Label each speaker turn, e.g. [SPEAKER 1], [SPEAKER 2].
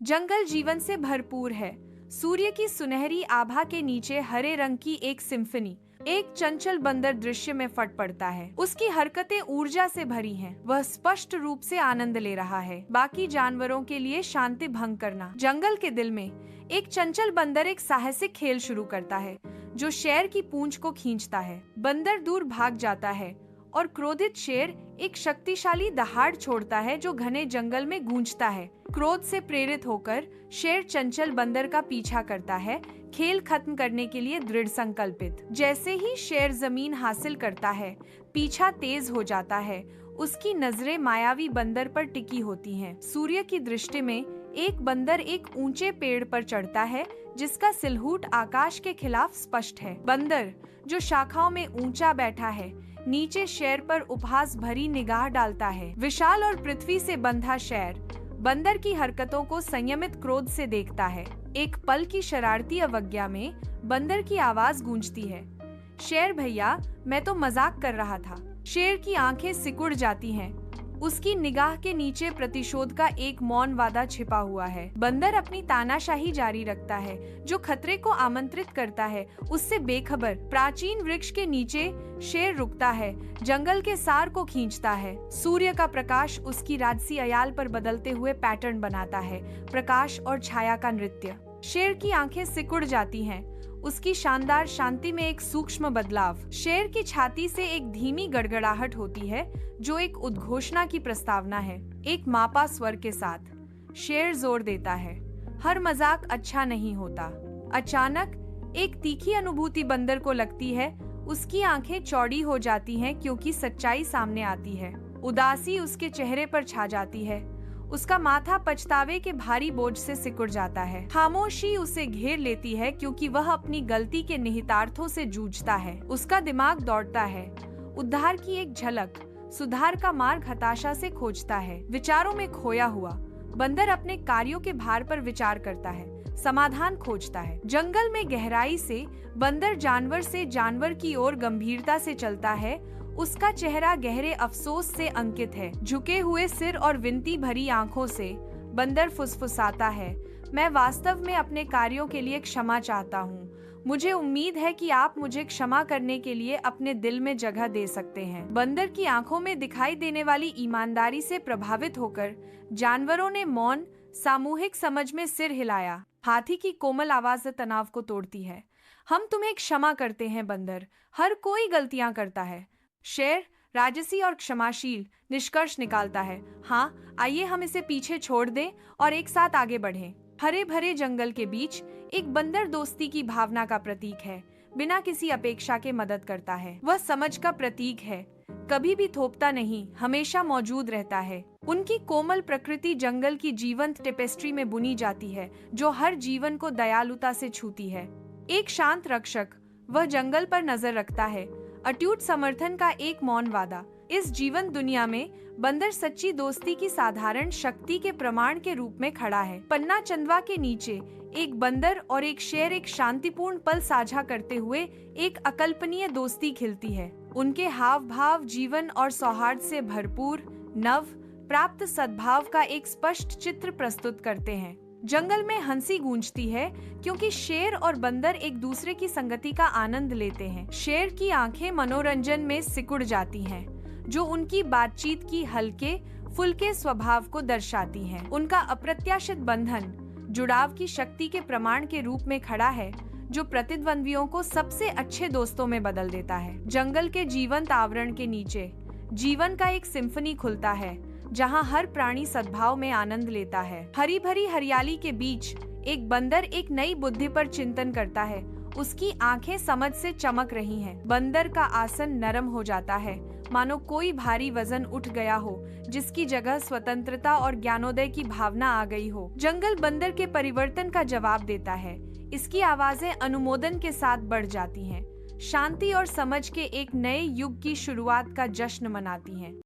[SPEAKER 1] जंगल जीवन से भरपूर है। सूर्य की सुनहरी आभा के नीचे हरे रंग की एक सिम्फनी। एक चंचल बंदर दृश्य में फट पड़ता है। उसकी हरकतें ऊर्जा से भरी हैं। वह स्पष्ट रूप से आनंद ले रहा है। बाकी जानवरों के लिए शांति भंग करना। जंगल के दिल में एक चंचल बंदर एक साहसिक खेल शुरू करता है जो शेर की पूंछ को खींचता है। बंदर दूर भाग जाता है और क्रोधित शेर एक शक्तिशाली दहाड़ छोड़ता है जो घने जंगल में गूंजता है। क्रोध से प्रेरित होकर शेर चंचल बंदर का पीछा करता है, खेल खत्म करने के लिए दृढ़ संकल्पित। जैसे ही शेर जमीन हासिल करता है, पीछा तेज हो जाता है। उसकी नजरें मायावी बंदर पर टिकी होती हैं। सूर्य की दृष्टि में एक बंदर एक ऊंचे पेड़ पर चढ़ता है जिसका सिलहूट आकाश के खिलाफ स्पष्ट है। बंदर जो शाखाओं में ऊंचा बैठा है, नीचे शेर पर उपहास भरी निगाह डालता है। विशाल और पृथ्वी से बंधा शेर बंदर की हरकतों को संयमित क्रोध से देखता है। एक पल की शरारती अवज्ञा में बंदर की आवाज गूंजती है, शेर भैया, मैं तो मजाक कर रहा था। शेर की आंखें सिकुड़ जाती हैं। उसकी निगाह के नीचे प्रतिशोध का एक मौन वादा छिपा हुआ है। बंदर अपनी तानाशाही जारी रखता है। जो खतरे को आमंत्रित करता है उससे बेखबर। प्राचीन वृक्ष के नीचे शेर रुकता है, जंगल के सार को खींचता है। सूर्य का प्रकाश उसकी राजसी अयाल पर बदलते हुए पैटर्न बनाता है। प्रकाश और छाया का नृत्य। शेर की आंखें सिकुड़ जाती हैं। उसकी शानदार शांति में एक सूक्ष्म बदलाव। शेर की छाती से एक धीमी गड़गड़ाहट होती है जो एक उद्घोषणा की प्रस्तावना है। एक मापा स्वर के साथ शेर जोर देता है, हर मजाक अच्छा नहीं होता। अचानक एक तीखी अनुभूति बंदर को लगती है। उसकी आंखें चौड़ी हो जाती हैं क्योंकि सच्चाई सामने आती है। उदासी उसके चेहरे पर छा जाती है। उसका माथा पछतावे के भारी बोझ से सिकुड़ जाता है। खामोशी उसे घेर लेती है क्योंकि वह अपनी गलती के निहितार्थों से जूझता है। उसका दिमाग दौड़ता है, उद्धार की एक झलक, सुधार का मार्ग हताशा से खोजता है। विचारों में खोया हुआ बंदर अपने कार्यों के भार पर विचार करता है, समाधान खोजता है। जंगल में गहराई से बंदर जानवर से जानवर की ओर गंभीरता से चलता है। उसका चेहरा गहरे अफसोस से अंकित है। झुके हुए सिर और विनती भरी आंखों से बंदर फुसफुसाता है, मैं वास्तव में अपने कार्यों के लिए क्षमा चाहता हूँ। मुझे उम्मीद है कि आप मुझे क्षमा करने के लिए अपने दिल में जगह दे सकते हैं। बंदर की आंखों में दिखाई देने वाली ईमानदारी से प्रभावित होकर जानवरों ने मौन सामूहिक समझ में सिर हिलाया। हाथी की कोमल आवाज तनाव को तोड़ती है, हम तुम्हें क्षमा करते हैं बंदर, हर कोई गलतियां करता है। शेर राजसी और क्षमाशील निष्कर्ष निकालता है, हाँ, आइए हम इसे पीछे छोड़ दें और एक साथ आगे बढ़ें। हरे भरे जंगल के बीच एक बंदर दोस्ती की भावना का प्रतीक है। बिना किसी अपेक्षा के मदद करता है। वह समझ का प्रतीक है, कभी भी थोपता नहीं, हमेशा मौजूद रहता है। उनकी कोमल प्रकृति जंगल की जीवंत टेपेस्ट्री में बुनी जाती है जो हर जीवन को दयालुता से छूती है। एक शांत रक्षक, वह जंगल पर नजर रखता है, अटूट समर्थन का एक मौन वादा। इस जीवन दुनिया में बंदर सच्ची दोस्ती की साधारण शक्ति के प्रमाण के रूप में खड़ा है। पन्ना चंदवा के नीचे एक बंदर और एक शेर एक शांतिपूर्ण पल साझा करते हुए एक अकल्पनीय दोस्ती खिलती है। उनके हाव भाव जीवन और सौहार्द से भरपूर नव प्राप्त सद्भाव का एक स्पष्ट चित्र प्रस्तुत करते हैं। जंगल में हंसी गूंजती है क्योंकि शेर और बंदर एक दूसरे की संगति का आनंद लेते हैं। शेर की आंखें मनोरंजन में सिकुड़ जाती हैं, जो उनकी बातचीत की हल्के फुल्के स्वभाव को दर्शाती हैं। उनका अप्रत्याशित बंधन जुड़ाव की शक्ति के प्रमाण के रूप में खड़ा है जो प्रतिद्वंद्वियों को सबसे अच्छे दोस्तों में बदल देता है। जंगल के जीवंत आवरण के नीचे जीवन का एक सिम्फनी खुलता है जहां हर प्राणी सद्भाव में आनंद लेता है। हरी भरी हरियाली के बीच एक बंदर एक नई बुद्धि पर चिंतन करता है। उसकी आंखें समझ से चमक रही हैं। बंदर का आसन नरम हो जाता है, मानो कोई भारी वजन उठ गया हो जिसकी जगह स्वतंत्रता और ज्ञानोदय की भावना आ गई हो। जंगल बंदर के परिवर्तन का जवाब देता है। इसकी आवाजें अनुमोदन के साथ बढ़ जाती हैं, शांति और समझ के एक नए युग की शुरुआत का जश्न मनाती हैं।